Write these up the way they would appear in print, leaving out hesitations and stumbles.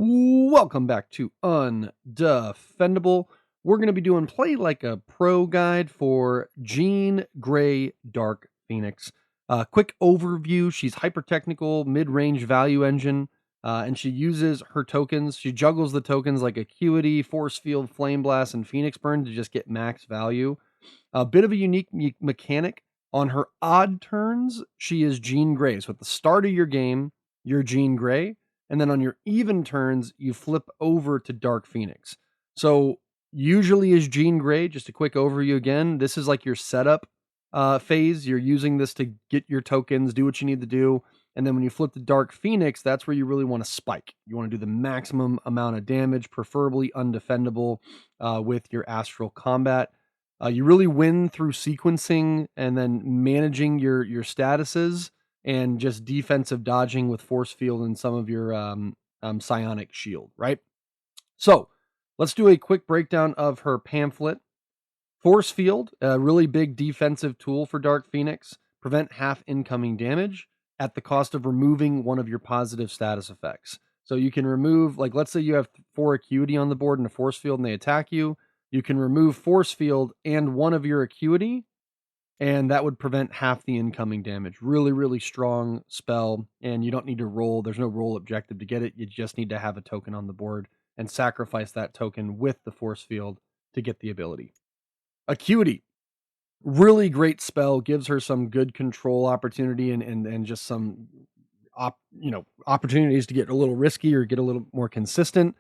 Welcome back to Undefendable. We're going to be doing Play Like a Pro guide for Jean Grey Dark Phoenix. Quick overview. She's hyper-technical, mid-range value engine, and she uses her tokens. She juggles the tokens like Acuity, Force Field, Flame Blast, and Phoenix Burn to just get max value. A bit of a unique mechanic. On her odd turns, she is Jean Grey. So at the start of your game, you're Jean Grey. And then on your even turns, you flip over to Dark Phoenix. So usually is Jean Grey, just a quick overview again. This is like your setup phase. You're using this to get your tokens, do what you need to do. And then when you flip to Dark Phoenix, that's where you really want to spike. You want to do the maximum amount of damage, preferably undefendable with your astral combat. You really win through sequencing and then managing your statuses and just defensive dodging with Force Field and some of your psionic shield, right? So let's do a quick breakdown of her pamphlet. Force Field, a really big defensive tool for Dark Phoenix. Prevent half incoming damage at the cost of removing one of your positive status effects. So you can remove, like, let's say you have 4 Acuity on the board and a Force Field and they attack you. You can remove Force Field and one of your Acuity, and that would prevent half the incoming damage. Really, really strong spell, and you don't need to roll. There's no roll objective to get it. You just need to have a token on the board and sacrifice that token with the Force Field to get the ability. Acuity, really great spell, gives her some good control opportunity and just some opportunities to get a little risky or get a little more consistent.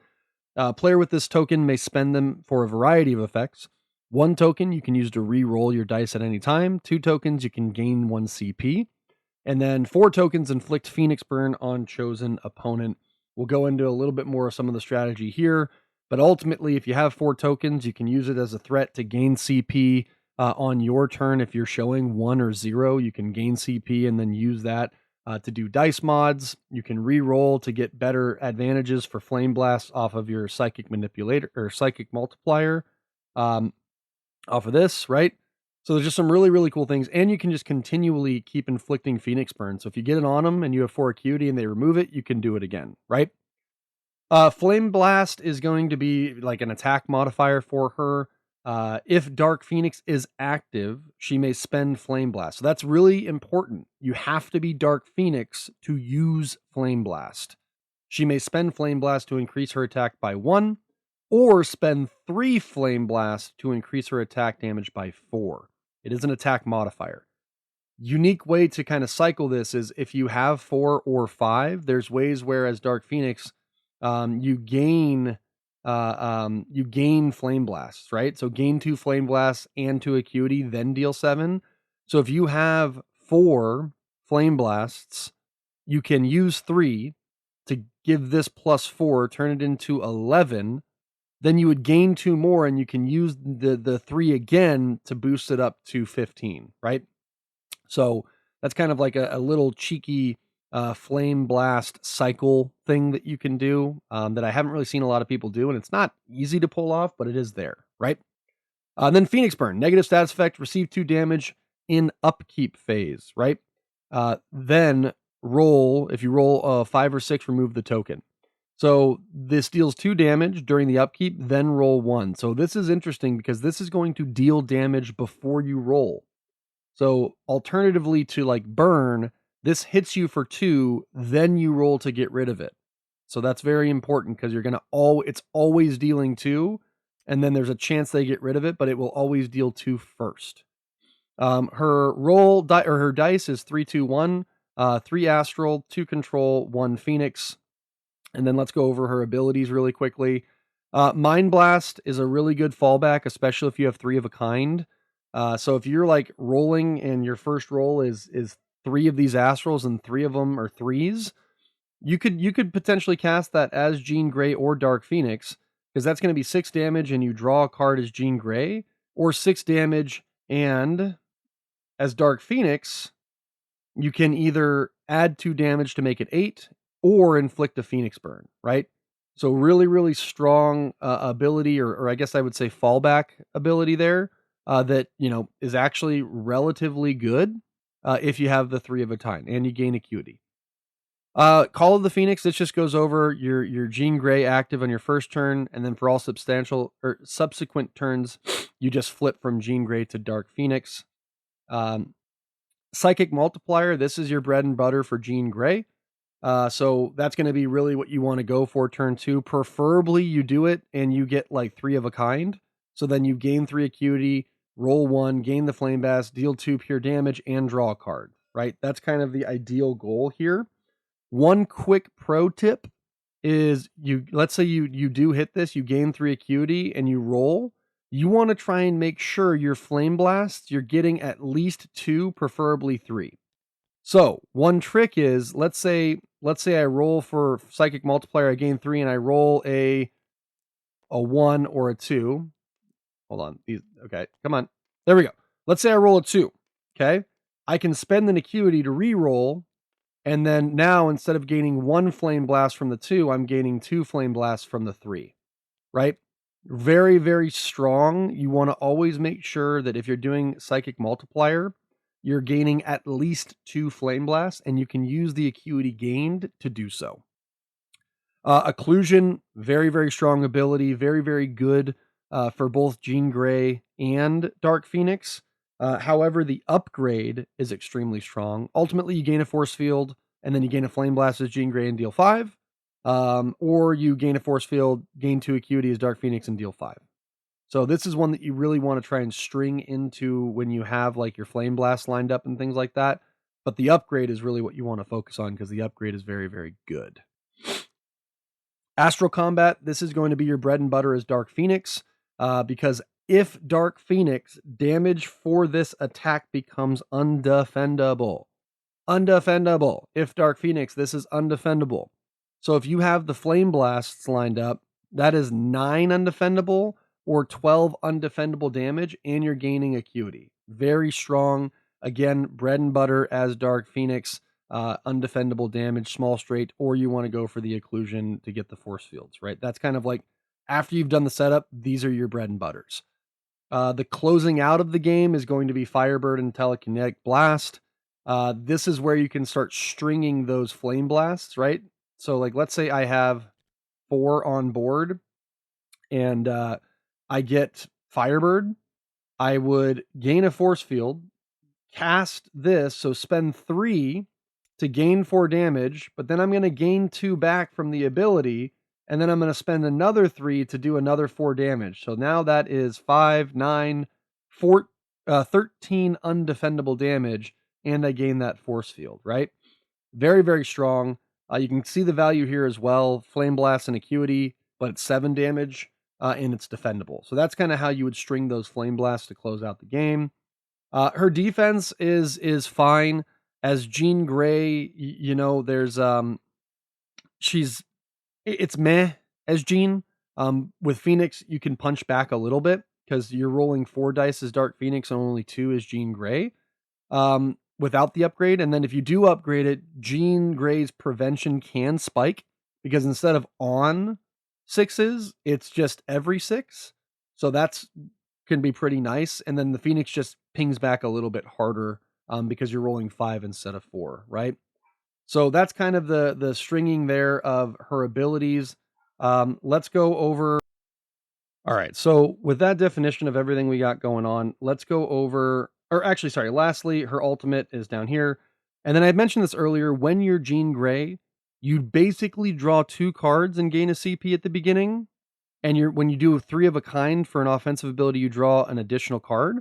Player with this token may spend them for a variety of effects. 1 token you can use to re-roll your dice at any time. 2 tokens you can gain 1 CP. And then 4 tokens inflict Phoenix Burn on chosen opponent. We'll go into a little bit more of some of the strategy here. But ultimately, if you have 4 tokens, you can use it as a threat to gain CP on your turn. If you're showing 1 or 0, you can gain CP and then use that to do dice mods. You can re-roll to get better advantages for Flame Blast off of your Psychic Manipulator or Psychic Multiplier off of this, right? So there's just some really, really cool things. And you can just continually keep inflicting Phoenix Burn. So if you get it on them and you have 4 Acuity and they remove it, you can do it again, right? Flame Blast is going to be like an attack modifier for her. If Dark Phoenix is active, she may spend Flame Blast. So that's really important. You have to be Dark Phoenix to use Flame Blast. She may spend Flame Blast to increase her attack by 1, or spend 3 Flame Blast to increase her attack damage by 4. It is an attack modifier. Unique way to kind of cycle this is if you have 4 or 5, there's ways where as Dark Phoenix, you gain Flame Blasts, right? So gain 2 Flame Blasts and 2 Acuity, then deal 7. So if you have 4 Flame Blasts, you can use 3 to give this plus 4, turn it into 11. Then you would gain 2 more, and you can use the 3 again to boost it up to 15, right? So that's kind of like a little cheeky Flame Blast cycle thing that you can do that I haven't really seen a lot of people do, and it's not easy to pull off, but it is there, right? Then Phoenix Burn, negative status effect, receive 2 damage in upkeep phase, right? Then roll, if you roll 5 or 6, remove the token. So this deals 2 damage during the upkeep, then roll 1. So this is interesting because this is going to deal damage before you roll. So alternatively to like burn, this hits you for 2, then you roll to get rid of it. So that's very important because you're going to it's always dealing 2, and then there's a chance they get rid of it, but it will always deal 2 first. Her her dice is 3, 2, 1, 3 astral, 2 control, 1 phoenix. And then let's go over her abilities really quickly. Mind Blast is a really good fallback, especially if you have 3 of a kind. So if you're like rolling and your first roll is 3 of these astrals and 3 of them are 3s, you could potentially cast that as Jean Grey or Dark Phoenix, because that's going to be 6 damage and you draw a card as Jean Grey, or 6 damage and as Dark Phoenix, you can either add 2 damage to make it 8 or inflict a Phoenix Burn, right? So really, really strong ability, or I guess I would say fallback ability there that, is actually relatively good if you have the 3 of a kind and you gain Acuity. Call of the Phoenix, this just goes over your Jean Grey active on your first turn, and then for all substantial or subsequent turns, you just flip from Jean Grey to Dark Phoenix. Psychic Multiplier, this is your bread and butter for Jean Grey. So that's going to be really what you want to go for turn 2. Preferably you do it and you get like 3 of a kind. So then you gain 3 acuity, roll 1, gain the Flame Blast, deal 2 pure damage, and draw a card, right? That's kind of the ideal goal here. One quick pro tip is let's say you do hit this, you gain 3 acuity and you roll. You want to try and make sure your Flame Blasts, you're getting at least 2, preferably 3. So one trick is, let's say I roll for Psychic Multiplier, I gain 3, and I roll a 1 or a 2. Hold on. Okay, come on. There we go. Let's say I roll a 2. Okay. I can spend an acuity to re-roll, and then now instead of gaining 1 Flame Blast from the 2, I'm gaining 2 Flame Blasts from the 3. Right? Very, very strong. You want to always make sure that if you're doing Psychic Multiplier, you're gaining at least 2 Flame Blasts, and you can use the acuity gained to do so. Occlusion, very, very strong ability. Very, very good for both Jean Grey and Dark Phoenix. However, the upgrade is extremely strong. Ultimately, you gain a Force Field, and then you gain a Flame Blast as Jean Grey and deal 5. Or you gain a Force Field, gain 2 acuity as Dark Phoenix and deal 5. So this is one that you really want to try and string into when you have like your Flame Blast lined up and things like that. But the upgrade is really what you want to focus on because the upgrade is very, very good. Astral Combat, this is going to be your bread and butter as Dark Phoenix, because if Dark Phoenix, damage for this attack becomes undefendable. Undefendable. If Dark Phoenix, this is undefendable. So if you have the Flame Blasts lined up, that is 9 undefendable or 12 undefendable damage, and you're gaining acuity. Very strong. Again, bread and butter as Dark Phoenix, undefendable damage, small straight, or you want to go for the occlusion to get the force fields, right? That's kind of like after you've done the setup, these are your bread and butters. The closing out of the game is going to be Firebird and Telekinetic Blast. This is where you can start stringing those Flame Blasts, right? So like, let's say I have 4 on board and I get Firebird. I would gain a force field, cast this, so spend 3 to gain 4 damage, but then I'm going to gain 2 back from the ability, and then I'm going to spend another 3 to do another 4 damage. So now that is 5, 9, 13 undefendable damage, and I gain that force field, right? Very, very strong. You can see the value here as well. Flame Blast and Acuity, but it's 7 damage, and it's defendable. So that's kind of how you would string those Flame Blasts to close out the game. Her defense is fine. As Jean Grey, you know, there's it's meh as Jean. With Phoenix, you can punch back a little bit because you're rolling 4 dice as Dark Phoenix and only 2 as Jean Grey. Without the upgrade, and then if you do upgrade it, Jean Grey's prevention can spike because instead of on 6s, it's just every 6. So that's can be pretty nice. And then the Phoenix just pings back a little bit harder because you're rolling 5 instead of 4, right? So that's kind of the stringing there of her abilities. Let's go over. All right. So with that definition of everything we got going on, let's go over, or actually, sorry, lastly, her ultimate is down here. And then I mentioned this earlier, when you're Jean Grey, you basically draw 2 cards and gain a CP at the beginning. And when you do 3 of a kind for an offensive ability, you draw an additional card.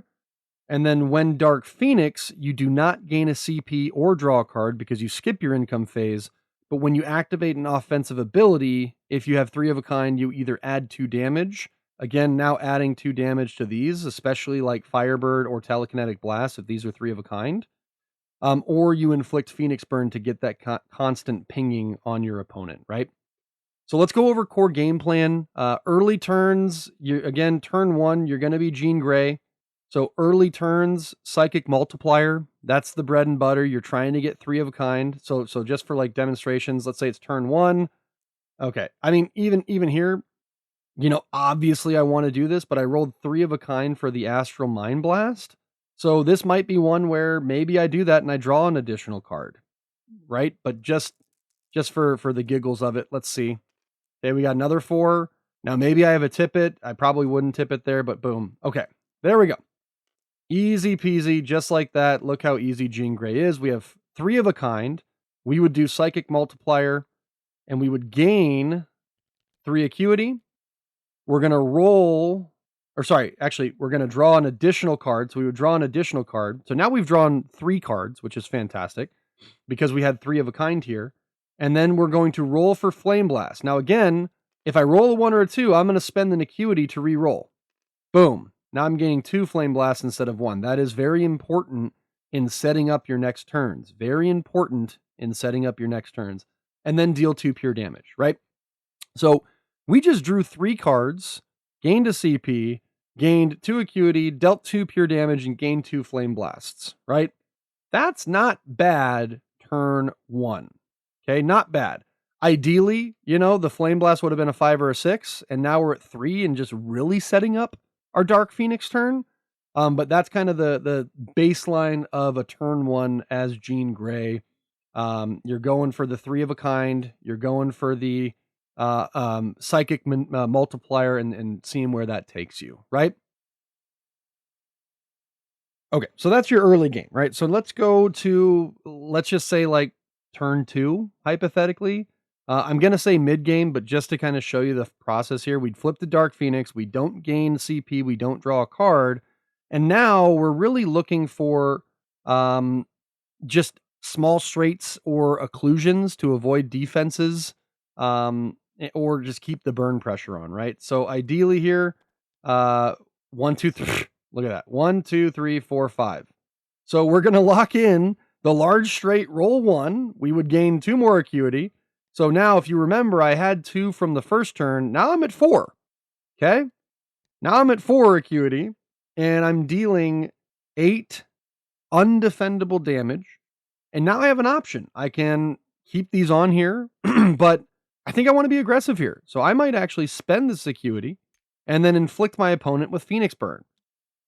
And then when Dark Phoenix, you do not gain a CP or draw a card because you skip your income phase. But when you activate an offensive ability, if you have 3 of a kind, you either add 2 damage. Again, now adding 2 damage to these, especially like Firebird or Telekinetic Blast, if these are 3 of a kind. Or you inflict Phoenix Burn to get that constant pinging on your opponent, right? So let's go over core game plan. Early turns, turn 1, you're going to be Jean Grey. So early turns, Psychic Multiplier, that's the bread and butter. You're trying to get 3 of a kind. So just for like demonstrations, let's say it's turn 1. Okay. I mean, even here, you know, obviously I want to do this, but I rolled 3 of a kind for the Astral Mind Blast. So this might be one where maybe I do that and I draw an additional card, right? But just just for the giggles of it. Let's see. Okay, we got another 4. Now maybe I have a tip it. I probably wouldn't tip it there, but boom. Okay, there we go. Easy peasy, just like that. Look how easy Jean Grey is. We have 3 of a kind. We would do Psychic Multiplier, and we would gain 3 Acuity. We're going to roll, or sorry, actually, we're going to draw an additional card. So we would draw an additional card. So now we've drawn 3 cards, which is fantastic because we had 3 of a kind here. And then we're going to roll for Flame Blast. Now again, if I roll a 1 or a 2, I'm going to spend an Acuity to re-roll. Boom. Now I'm getting 2 Flame Blasts instead of 1. That is very important in setting up your next turns. Very important in setting up your next turns. And then deal 2 pure damage, right? So we just drew 3 cards, gained a CP, gained 2 Acuity, dealt 2 pure damage, and gained 2 Flame Blasts, right? That's not bad turn 1. Okay, not bad. Ideally, the Flame Blast would have been a 5 or a 6, and now we're at 3 and just really setting up our Dark Phoenix turn. But that's kind of the baseline of a turn 1 as Jean Grey. You're going for the 3 of a kind. You're going for the Psychic Multiplier and seeing where that takes you, right? Okay, so that's your early game, right? So let's go to, let's just say like turn 2, hypothetically. I'm going to say mid-game, but just to kind of show you the process here, we'd flip the Dark Phoenix, we don't gain CP, we don't draw a card, and now we're really looking for just small straights or occlusions to avoid defenses, or just keep the burn pressure on, right? So ideally here, 1, 2, 3, look at that, 1, 2, 3, 4, 5. So we're going to lock in the large straight, roll 1, we would gain 2 more Acuity. So now, if you remember, I had 2 from the first turn. Now I'm at 4. Okay? Now I'm at 4 Acuity, and I'm dealing 8 undefendable damage. And now I have an option. I can keep these on here, but I think I want to be aggressive here. So I might actually spend this Acuity and then inflict my opponent with Phoenix Burn.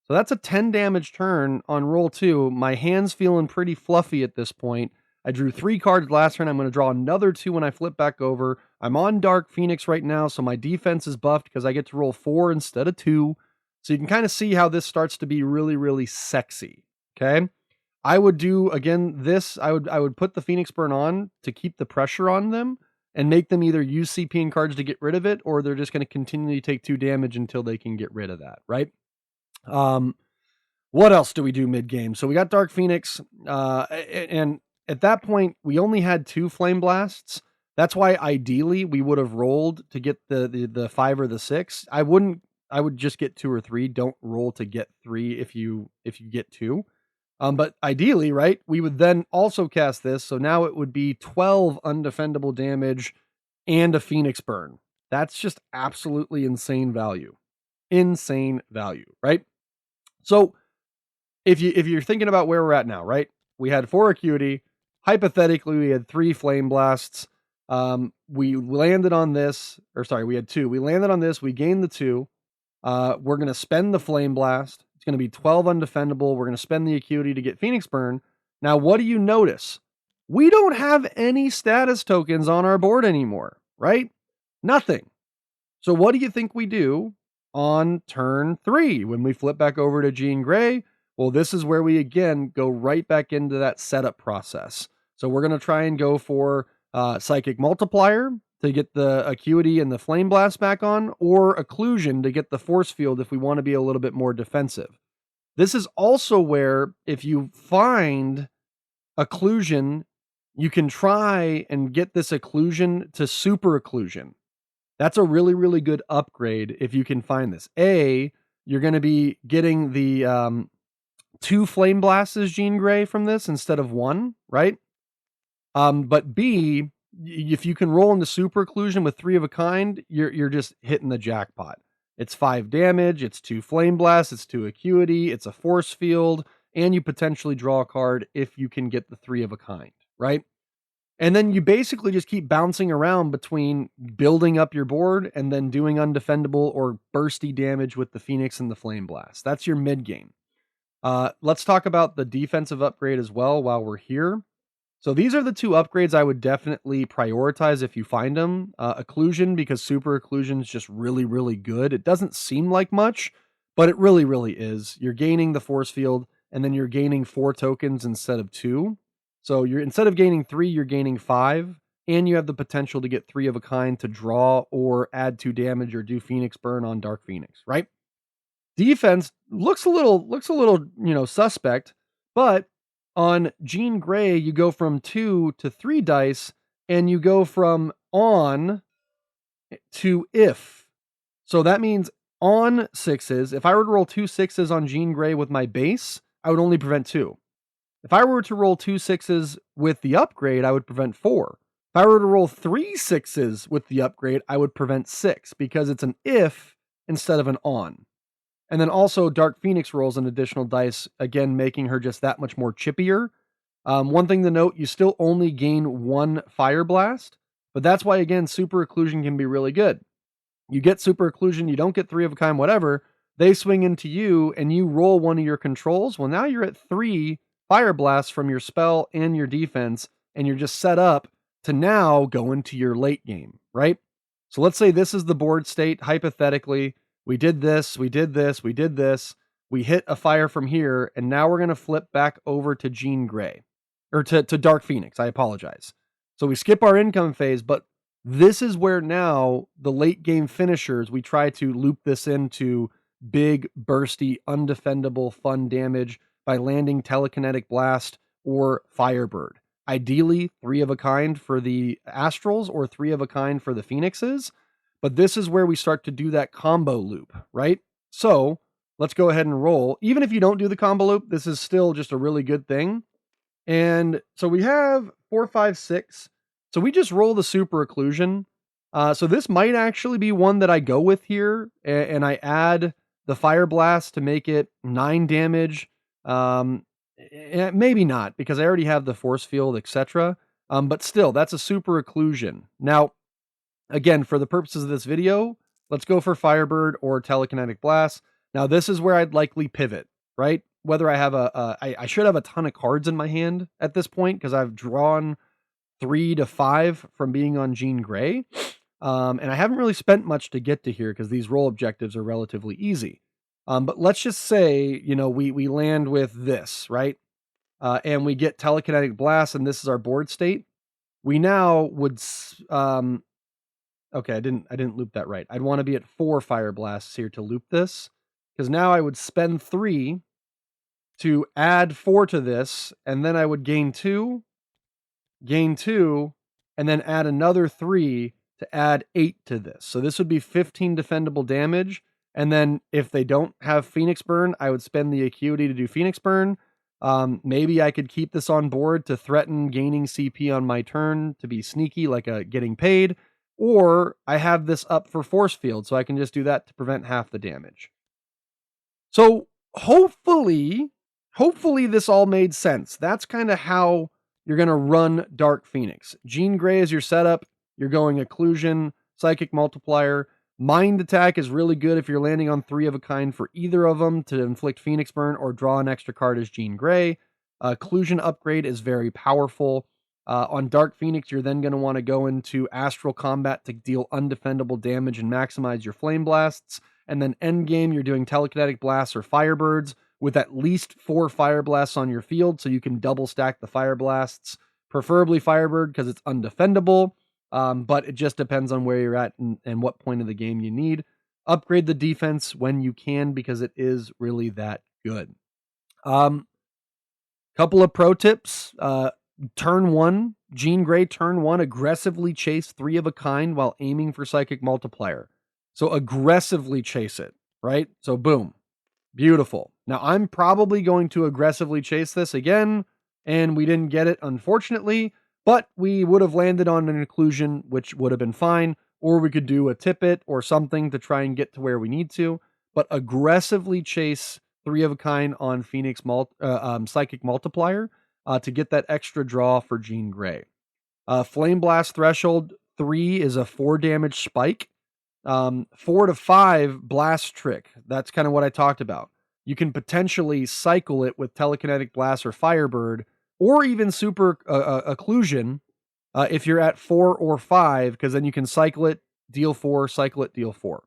So that's a 10 damage turn on roll 2. My hand's feeling pretty fluffy at this point. I drew 3 cards last turn. I'm going to draw another 2 when I flip back over. I'm on Dark Phoenix right now, so my defense is buffed because I get to roll 4 instead of 2. So you can kind of see how this starts to be really, really sexy. Okay? I would do, again, this. I would put the Phoenix Burn on to keep the pressure on them and make them either use CP and cards to get rid of it, or they're just going to continually take 2 damage until they can get rid of that, right? What else do we do mid-game? So we got Dark Phoenix, and at that point, we only had 2 Flame Blasts. That's why ideally we would have rolled to get the 5 or the 6. I would just get 2 or 3. Don't roll to get 3 if you get 2. But ideally, right, we would then also cast this. So now it would be 12 undefendable damage and a Phoenix Burn. That's just absolutely insane value. Insane value, right? So if you're thinking about where we're at now, right? We had 4 Acuity. Hypothetically, we had 3 Flame Blasts. We landed on this, or sorry, we had 2. We landed on this. We gained the 2. We're going to spend the Flame Blast. It's going to be 12 undefendable. We're going to spend the Acuity to get Phoenix Burn. Now, what do you notice? We don't have any status tokens on our board anymore, right? Nothing. So what do you think we do on turn 3 when we flip back over to Jean Grey? Well, this is where we, again, go right back into that setup process. So we're going to try and go for Psychic Multiplier to get the Acuity and the Flame Blast back on, or Occlusion to get the Force Field if we want to be a little bit more defensive. This is also where, if you find Occlusion, you can try and get this Occlusion to Super Occlusion. That's a really, really good upgrade if you can find this. A, you're going to be getting the 2 Flame Blasts as Jean Grey from this instead of 1, right? But B, if you can roll into Super Occlusion with 3 of a kind, you're just hitting the jackpot. It's 5 damage, it's 2 Flame Blasts, it's 2 Acuity, it's a Force Field, and you potentially draw a card if you can get the 3 of a kind, right? And then you basically just keep bouncing around between building up your board and then doing undefendable or bursty damage with the Phoenix and the Flame Blast. That's your mid game. Let's talk about the defensive upgrade as well while we're here. So these are the two upgrades I would definitely prioritize if you find them. Occlusion, because super occlusion is just really, really good. It doesn't seem like much, but it really, really is. You're gaining the force field, and then you're gaining 4 tokens instead of 2. So you're instead of gaining 3, you're gaining 5, and you have the potential to get 3 of a kind to draw or add 2 damage or do Phoenix Burn on Dark Phoenix, right? Defense looks a little, suspect, but on Jean Grey, you go from 2 to 3 dice, and you go from on to if. So that means on 6s, if I were to roll 2 6s on Jean Grey with my base, I would only prevent 2. If I were to roll 2 6s with the upgrade, I would prevent 4. If I were to roll 3 6s with the upgrade, I would prevent 6, because it's an if instead of an on. And then also Dark Phoenix rolls an additional dice, again, making her just that much more chippier. One thing to note, you still only gain 1 Fire Blast, but that's why, again, Super Occlusion can be really good. You get Super Occlusion, you don't get 3 of a kind, whatever, they swing into you, and you roll one of your controls. Well, now you're at 3 Fire Blasts from your spell and your defense, and you're just set up to now go into your late game, right? So let's say this is the board state, hypothetically. We did this, we did this, we did this. We hit a fire from here, and now we're going to flip back over to Jean Grey. Or to Dark Phoenix, I apologize. So we skip our income phase, but this is where now the late game finishers, we try to loop this into big, bursty, undefendable, fun damage by landing Telekinetic Blast or Firebird. Ideally, 3 of a kind for the Astrals or 3 of a kind for the Phoenixes. But this is where we start to do that combo loop, right? So let's go ahead and roll. Even if you don't do the combo loop, this is still just a really good thing. And so we have 4, 5, 6. So we just roll the Super Occlusion. So this might actually be one that I go with here, and I add the Fire Blast to make it 9 damage. Maybe not, because I already have the Force Field, etc. But still, that's a Super Occlusion. Now, again, for the purposes of this video, let's go for Firebird or Telekinetic Blast. Now, this is where I'd likely pivot, right? Whether I have I should have a ton of cards in my hand at this point, because I've drawn 3 to 5 from being on Jean Grey. And I haven't really spent much to get to here, because these roll objectives are relatively easy. But let's just say, we land with this, right? And we get Telekinetic Blast, and this is our board state. We now would, okay, I didn't loop that right. I'd want to be at 4 Fire Blasts here to loop this, because now I would spend 3 to add 4 to this, and then I would gain 2, and then add another 3 to add 8 to this. So this would be 15 defendable damage. And then if they don't have Phoenix Burn, I would spend the Acuity to do Phoenix Burn. Maybe I could keep this on board to threaten gaining CP on my turn to be sneaky, like a getting paid. Or I have this up for Force Field, so I can just do that to prevent half the damage. So hopefully this all made sense. That's kind of how you're going to run Dark Phoenix. Jean Grey is your setup. You're going Occlusion, Psychic Multiplier. Mind Attack is really good if you're landing on 3 of a kind for either of them to inflict Phoenix Burn or draw an extra card as Jean Grey. Occlusion upgrade is very powerful. On Dark Phoenix, you're then going to want to go into Astral Combat to deal undefendable damage and maximize your Flame Blasts. And then endgame, you're doing Telekinetic Blasts or Firebirds with at least 4 Fire Blasts on your field, so you can double stack the Fire Blasts. Preferably Firebird, because it's undefendable. But it just depends on where you're at and what point of the game you need. Upgrade the defense when you can, because it is really that good. Couple of pro tips. Turn 1, Jean Grey, turn 1, aggressively chase 3 of a kind while aiming for Psychic Multiplier. So aggressively chase it, right? So boom. Beautiful. Now I'm probably going to aggressively chase this again, and we didn't get it, unfortunately. But we would have landed on an Occlusion, which would have been fine, or we could do a Tippet or something to try and get to where we need to. But aggressively chase 3 of a kind on Psychic Multiplier to get that extra draw for Jean Grey. Flame Blast Threshold 3 is a 4 damage spike. 4 to 5 Blast Trick. That's kind of what I talked about. You can potentially cycle it with Telekinetic Blast or Firebird, or even super occlusion if you're at 4 or 5, because then you can cycle it, deal 4, cycle it, deal 4.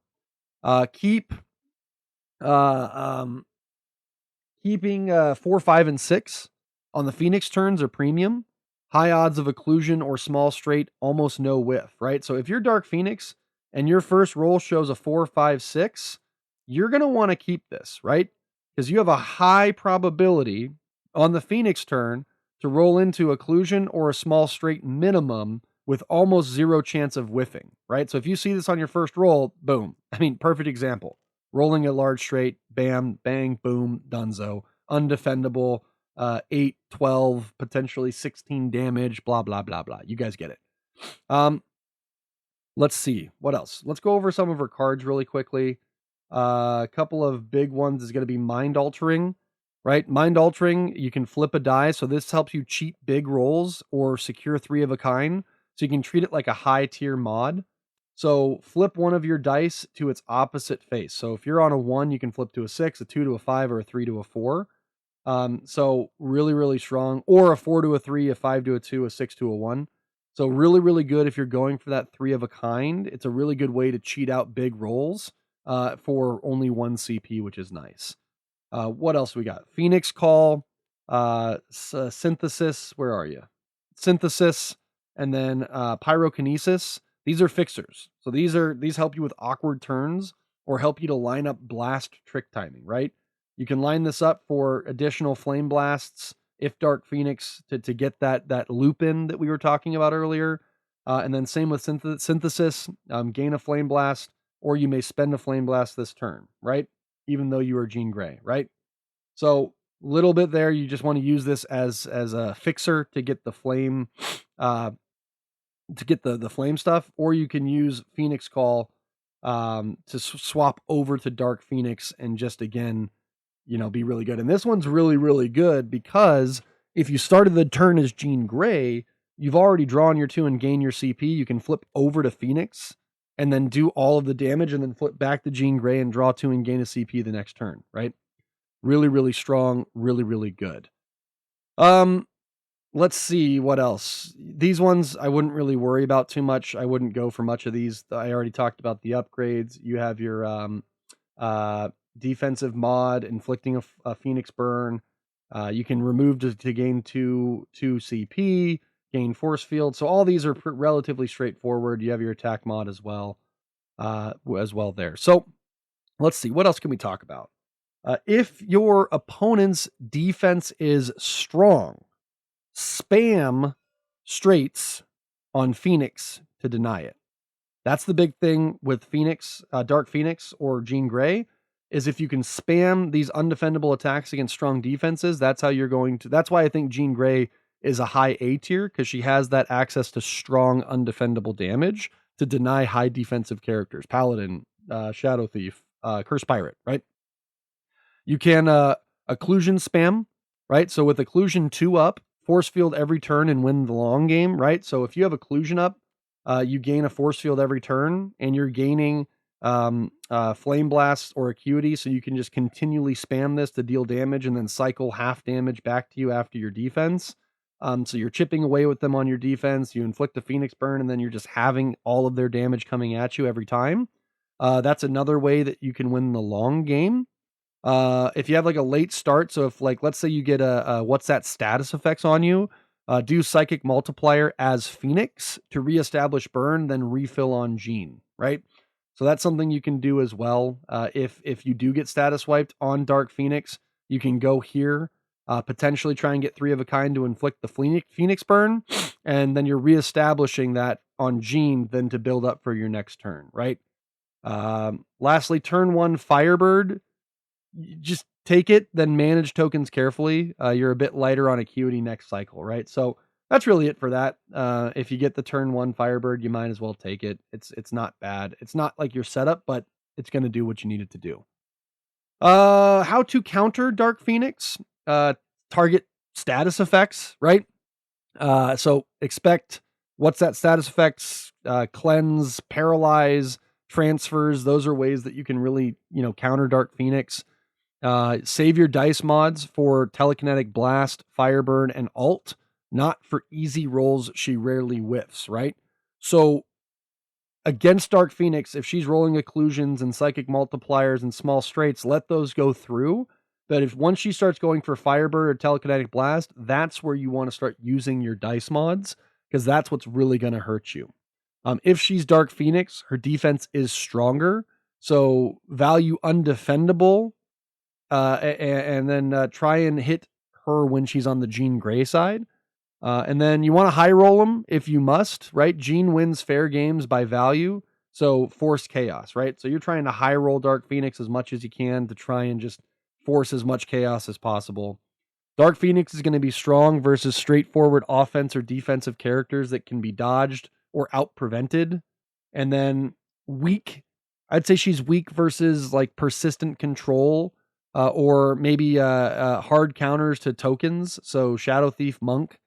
Keeping 4, 5, and 6 on the Phoenix turns are premium. High odds of occlusion or small straight, almost no whiff, right? So if you're Dark Phoenix and your first roll shows a 4, 5, 6, you're going to want to keep this, right? Because you have a high probability on the Phoenix turn to roll into occlusion or a small straight minimum with almost zero chance of whiffing, right? So if you see this on your first roll, boom. I mean, perfect example. Rolling a large straight, bam, bang, boom, dunzo. Undefendable, 8, 12, potentially 16 damage, blah, blah, blah, blah. You guys get it. Let's see. What else? Let's go over some of her cards really quickly. A couple of big ones is going to be Mind Altering, right? Mind Altering, you can flip a die. So this helps you cheat big rolls or secure 3 of a kind. So you can treat it like a high tier mod. So flip one of your dice to its opposite face. So if you're on a 1, you can flip to a 6, a 2 to a 5, or a 3 to a 4. So really, really strong. Or a 4 to a 3, a 5 to a 2, a 6 to a 1. So really, really good if you're going for that 3 of a kind. It's a really good way to cheat out big rolls for only 1 CP, which is nice. What else we got? Phoenix Call, Synthesis. Where are you? Synthesis, and then Pyrokinesis. These are fixers. So these help you with awkward turns or help you to line up blast trick timing, right? You can line this up for additional flame blasts if Dark Phoenix to get that loop in that we were talking about earlier. And then same with Synthesis, gain a flame blast, or you may spend a flame blast this turn, right? Even though you are Jean Grey, right? So little bit there, you just want to use this as a fixer to get the flame the flame stuff, or you can use Phoenix Call to swap over to Dark Phoenix and just again, be really good. And this one's really, really good because if you started the turn as Jean Grey, you've already drawn your 2 and gain your CP. You can flip over to Phoenix and then do all of the damage and then flip back to Jean Grey and draw 2 and gain a CP the next turn, right? Really, really strong, really, really good. Let's see what else. These ones I wouldn't really worry about too much. I wouldn't go for much of these. I already talked about the upgrades. You have your defensive mod, inflicting a Phoenix burn. You can remove to gain 2 CP, gain force field. So all these are relatively straightforward. You have your attack mod as well there. So let's see, what else can we talk about? If your opponent's defense is strong, spam straights on Phoenix to deny it. That's the big thing with Phoenix, Dark Phoenix or Jean Grey, is if you can spam these undefendable attacks against strong defenses, that's how you're going to. That's why I think Jean Grey is a high A tier, because she has that access to strong undefendable damage to deny high defensive characters. Paladin, Shadow Thief, Curse Pirate, right? You can occlusion spam, right? So with occlusion 2 up, force field every turn and win the long game, right? So if you have occlusion up, you gain a force field every turn, and you're gaining flame blast or acuity, so you can just continually spam this to deal damage and then cycle half damage back to you after your defense. So you're chipping away with them on your defense. You inflict a Phoenix burn, and then you're just having all of their damage coming at you every time. That's another way that you can win the long game. If you have like a late start, so if like, let's say you get a what's that status effects on you, do Psychic Multiplier as Phoenix to reestablish burn, then refill on Jean, right? So that's something you can do as well. If you do get status wiped on Dark Phoenix, you can go here, potentially try and get 3 of a kind to inflict the Phoenix burn, and then you're reestablishing that on Jean, then to build up for your next turn, right? Lastly, turn 1 Firebird. Just take it, then manage tokens carefully. You're a bit lighter on acuity next cycle, right? So that's really it for that. If you get the turn 1 Firebird, you might as well take it. It's not bad. It's not like your setup, but it's going to do what you need it to do. How to counter Dark Phoenix? Target status effects, right? So expect what's that status effects? Cleanse, paralyze, transfers. Those are ways that you can really, counter Dark Phoenix. Save your dice mods for telekinetic blast, fireburn, and alt, not for easy rolls she rarely whiffs, right? So against Dark Phoenix, if she's rolling occlusions and psychic multipliers and small straights, let those go through. But if once she starts going for Firebird or Telekinetic Blast, that's where you want to start using your dice mods, because that's what's really going to hurt you. If she's Dark Phoenix, her defense is stronger. So value Undefendable, and then try and hit her when she's on the Jean Grey side. And then you want to high roll them if you must, right? Jean wins fair games by value. So force chaos, right? So you're trying to high roll Dark Phoenix as much as you can to try and just force as much chaos as possible. Dark Phoenix is going to be strong versus straightforward offense or defensive characters that can be dodged or out prevented. And then weak, I'd say she's weak versus like persistent control, or maybe hard counters to tokens. So Shadow Thief Monk.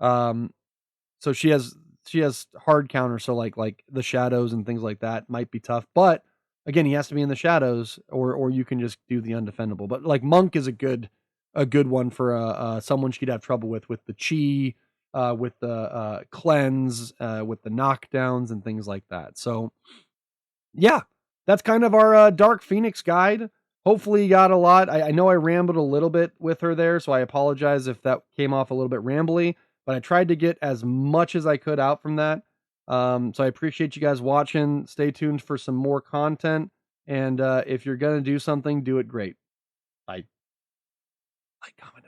So she has hard counters, so like the shadows and things like that might be tough. But again, he has to be in the shadows, or you can just do the undefendable. But like Monk is a good one for someone she'd have trouble with the chi, with the cleanse, with the knockdowns and things like that. So yeah, that's kind of our Dark Phoenix guide. Hopefully you got a lot. I know I rambled a little bit with her there, so I apologize if that came off a little bit rambly, but I tried to get as much as I could out from that. So I appreciate you guys watching. Stay tuned for some more content. And if you're going to do something, do it great. Bye. Like, comment.